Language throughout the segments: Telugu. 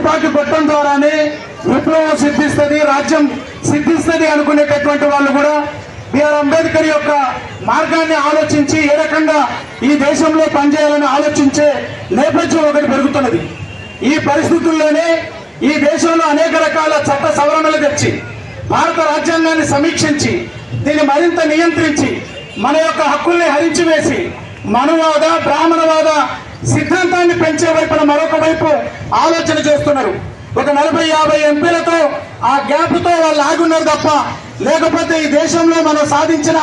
తుపాకీ కొట్టడం ద్వారానే విప్లవం సిద్ధిస్తుంది, రాజ్యం సిద్ధిస్తుంది అనుకునేటటువంటి వాళ్ళు కూడా బిఆర్ అంబేద్కర్ యొక్క మార్గాన్ని ఆలోచించి ఏ రకంగా ఈ దేశంలో పనిచేయాలని ఆలోచించే నేపథ్యం ఒకటి పెరుగుతున్నది. ఈ పరిస్థితుల్లోనే ఈ దేశంలో అనేక రకాల చట్ట సవరణలు తెచ్చి భారత రాజ్యాంగాన్ని సమీక్షించి దీన్ని మరింత నియంత్రించి మన యొక్క హక్కుల్ని హరించివేసి మనువాద బ్రాహ్మణవాద సిద్ధాంతాన్ని పెంచే వైపున మరొక వైపు ఆలోచన చేస్తున్నారు. ఒక 40-50 ఎంపీలతో ఆ గ్యాప్తో వాళ్ళు ఆగున్నారు తప్ప, లేకపోతే ఈ దేశంలో మనం సాధించిన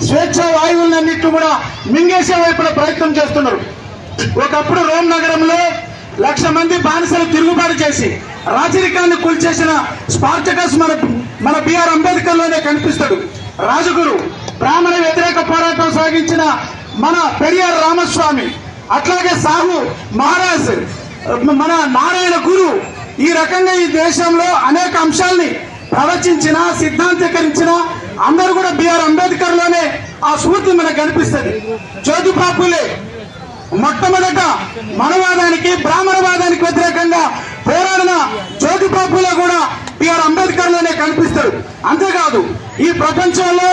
స్వేచ్ఛ వాయువులన్నింటినీ కూడా మింగేసే వైపున ప్రయత్నం చేస్తున్నారు. ఒకప్పుడు రోమ్ నగరంలో 1,00,000 మంది బానిసలు తిరుగుబాటు చేసి రాజరికాన్ని కూల్చేసిన స్పార్టకస్ మన బిఆర్ అంబేద్కర్ లోనే కనిపిస్తాడు. రాజగురు బ్రాహ్మణ వ్యతిరేక పోరాటం సాగించిన మన పెరియార్ రామస్వామి, అట్లాగే సాహు మహారాజ్, మన నారాయణ గురు, ఈ రకంగా ఈ దేశంలో అనేక అంశాల్ని ప్రవచించిన సిద్ధాంతీకరించిన అందరూ కూడా బిఆర్ అంబేద్కర్ లోనే ఆ స్ఫూర్తి మనకు కనిపిస్తుంది. జ్యోతిబా ఫులే మొట్టమొదట మనవాదానికి బ్రాహ్మణవాదానికి వ్యతిరేకంగా పోరాడిన జ్యోతిబా ఫులే కూడా బిఆర్ అంబేద్కర్ లోనే కనిపిస్తాడు. అంతేకాదు ఈ ప్రపంచంలో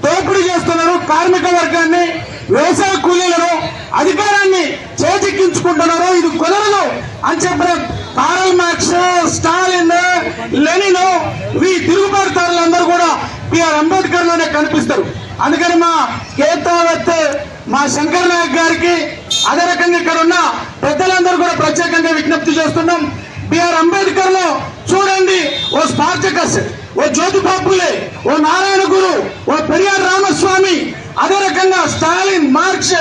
దోపిడీ చేస్తున్నారు కార్మిక వర్గాన్ని, వ్యవసాయ కూలీలను, అధికారాన్ని చేజిక్కించుకుంటున్నారు, ఇది కుదరదు అని చెప్పిన కార్ల్ మార్క్స్, స్టాలిన్, లెనిన్, ఈ తిరుగుబాటుదారులందరూ కూడా బిఆర్ అంబేద్కర్ లోనే కనిపిస్తారు. అందుకని మా కేతావత్, మా శంకర్ నాయక్ గారికి, అదే రకంగా ఇక్కడ ఉన్న పెద్దలందరూ కూడా ప్రత్యేకంగా విజ్ఞప్తి చేస్తున్నాం. బిఆర్ అంబేద్కర్ లో చూడండి ఓ స్పార్టకస్, ఓ జ్యోతిబా ఫులే, ఓ నారాయణ గురు, ఓ పెరియార్ రామస్వామి, అదే రకంగా స్టాలిన్, మార్క్స్,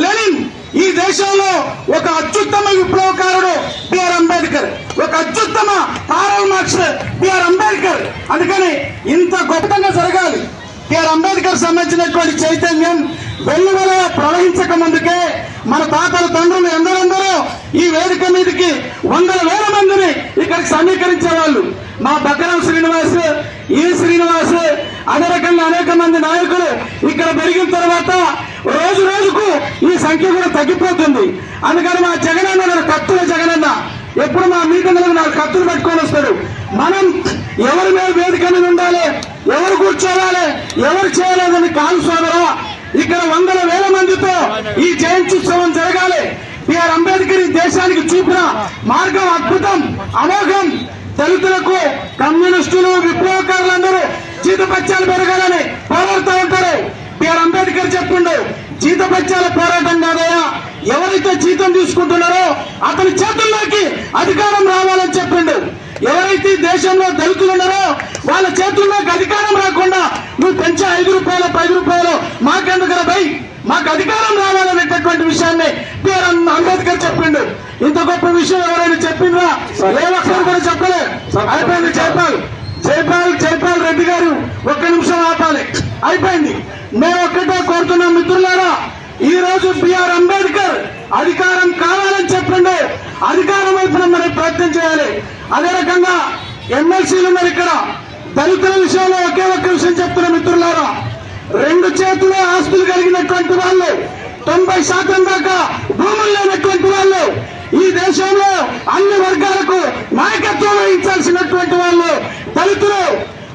లెనిన్. ఈ దేశంలో ఒక అత్యుత్తమ విప్లవకారుడు బిఆర్ అంబేద్కర్, ఒక అత్యుత్తమ కార్ల్ మార్క్స్ బిఆర్ అంబేద్కర్. అందుకని ఇంత గొప్పగా జరగాలి. బిఆర్ అంబేద్కర్ సంబంధించినటువంటి చైతన్యం వెల్లువల ప్రవహించక ముందుకే మన తాతల తండ్రులు ఎందరెందరో ఈ వేదిక మీదకి 100,000 మందిని ఇక్కడికి సమీకరించే వాళ్ళు. మా బకరం శ్రీనివాస్, ఈ శ్రీనివాస్, అదే రకంగా అనేక మంది నాయకులు ఇక్కడ పెరిగిన తర్వాత రోజు రోజుకు ఈ సంఖ్య కూడా తగ్గిపోతుంది. అందుకని మా జగనన్న కత్తుల జగనన్న ఎప్పుడు మా మీటింగ్లకు 4 కత్తులు పెట్టుకొని వస్తాడు. మనం ఎవరి మీద వేదిక మీద ఉండాలి, ఎవరు కూర్చోవాలి, ఎవరు చేయలేదని కాదు సోదరా. ఇక్కడ 100,000 మందితో ఈ జయంత్యుత్సవం జరగాలి. బిఆర్ అంబేద్కర్ ఈ దేశానికి చూపిన మార్గం అద్భుతం, అమోఘం. దళితులకు, కమ్యూనిస్టులు, విప్లవకారులందరూ జీతపత్యాలు పెరగాలని పోరాడుతూ ఉంటారు. బిఆర్ అంబేద్కర్ చెప్పిండు, జీతపత్యాల పోరాటం కాదయా, ఎవరైతే జీతం తీసుకుంటున్నారో అతని చేతుల్లోకి అధికారం రావాలని చెప్పిండు. ఎవరైతే దేశంలో దళితులు ఉన్నారో వాళ్ళ చేతుల్లోకి అధికారం రాకుండా నువ్వు పెంచే 5 రూపాయలు 10 రూపాయలు మాకెందుకు భయ్, మాకు అధికారం రావాలనేటటువంటి విషయాన్ని బిఆర్ అంబేద్కర్ చెప్పిండు. ఇంత గొప్ప విషయం ఎవరైనా చెప్పిండ్రా? ఏ ఒక్కరు కూడా చెప్పలే. అయిపోయింది. జైపాల్ రెడ్డి గారు 1 నిమిషం ఆపాలి. అయిపోయింది. మేము ఒక్కటే కోరుతున్నాం మిత్రులారా, ఈ రోజు బిఆర్ అంబేద్కర్ అధికారం కావాలని చెప్పిండు. అధికారం వైపున మనం ప్రయత్నం చేయాలి. అదే రకంగా ఎమ్మెల్సీలు ఉన్నారు ఇక్కడ. దళితుల విషయంలో ఒకే ఒక్క విషయం చెప్తున్న మిత్రులారా, 2 చేతులే ఆస్తులు కలిగినటువంటి వాళ్ళు, 90% దాకా భూములు లేనటువంటి వాళ్ళు, ఈ దేశంలో అన్ని వర్గాలకు నాయకత్వం వహించాల్సినటువంటి వాళ్ళు దళితులు.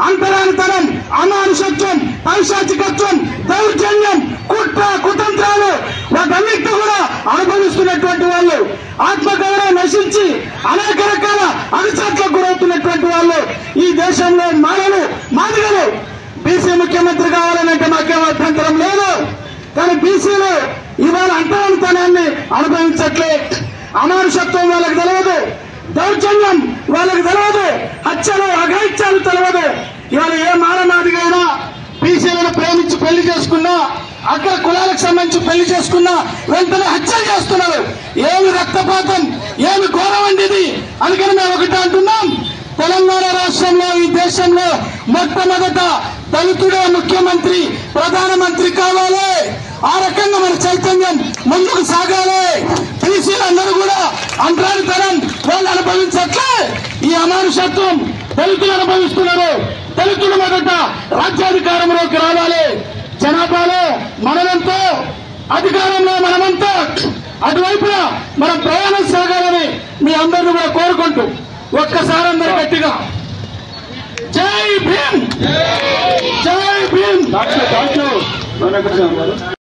అంతరానితనం, అమానుషత్వం, పైశాచికత్వం, దౌర్జన్యం, కుట్ర కుతంత్రాలు వాటన్నిటి కూడా అనుభవిస్తున్నటువంటి వాళ్ళు, ఆత్మగౌరవం నశించి అనేక రకాల అణిచాట్లకు గురవుతున్నటువంటి వాళ్ళు ఈ దేశంలో మాదిగలు. బీసీ ముఖ్యమంత్రి కావాలనంటే మాకేం అభ్యంతరం లేదు. కానీ బీసీలు ఇవాళ అంతరానితనాన్ని అనుభవించట్లే. అమానుషత్వం వాళ్ళకి తెలియదు, దౌర్జన్యం వాళ్ళకి తెలియదు, హత్యలు అఘాయిత్యాలు తెలియదు. ఇవాళ ఏ మానమాదిగైనా బీసీలను ప్రేమించి పెళ్లి చేసుకున్నా, అక్కడ కులాలకు సంబంధించి పెళ్లి చేసుకున్నా వెంటనే హత్యలు చేస్తున్నారు. ఏమి రక్తపాతం, ఏమి ఘోరం అండి ఇది. అందుకని మేము ఒకటి అంటున్నాం, తెలంగాణ రాష్ట్రంలో, ఈ దేశంలో మొట్టమొదట దళితుడే ముఖ్యమంత్రి, ప్రధానమంత్రి కావాలి. ఆ రకంగా మన చైతన్యం ముందుకు సాగాలి. బీసీలందరూ కూడా అంతరానితనం వాళ్ళు అనుభవించట్లే. ఈ అమానుషత్వం దళితులు అనుభవిస్తున్నారు. దళితులు మొదట రాజ్యాధికారంలోకి రావాలి. జనాభాలో మనమంతా, అధికారంలో మనమంతా, అటువైపున మనం ప్రయాణం సాగాలని మీ అందరినీ కూడా కోరుకుంటూ ఒక్కసారి అందరు గట్టిగా జై భీమ్, జై భీమ్.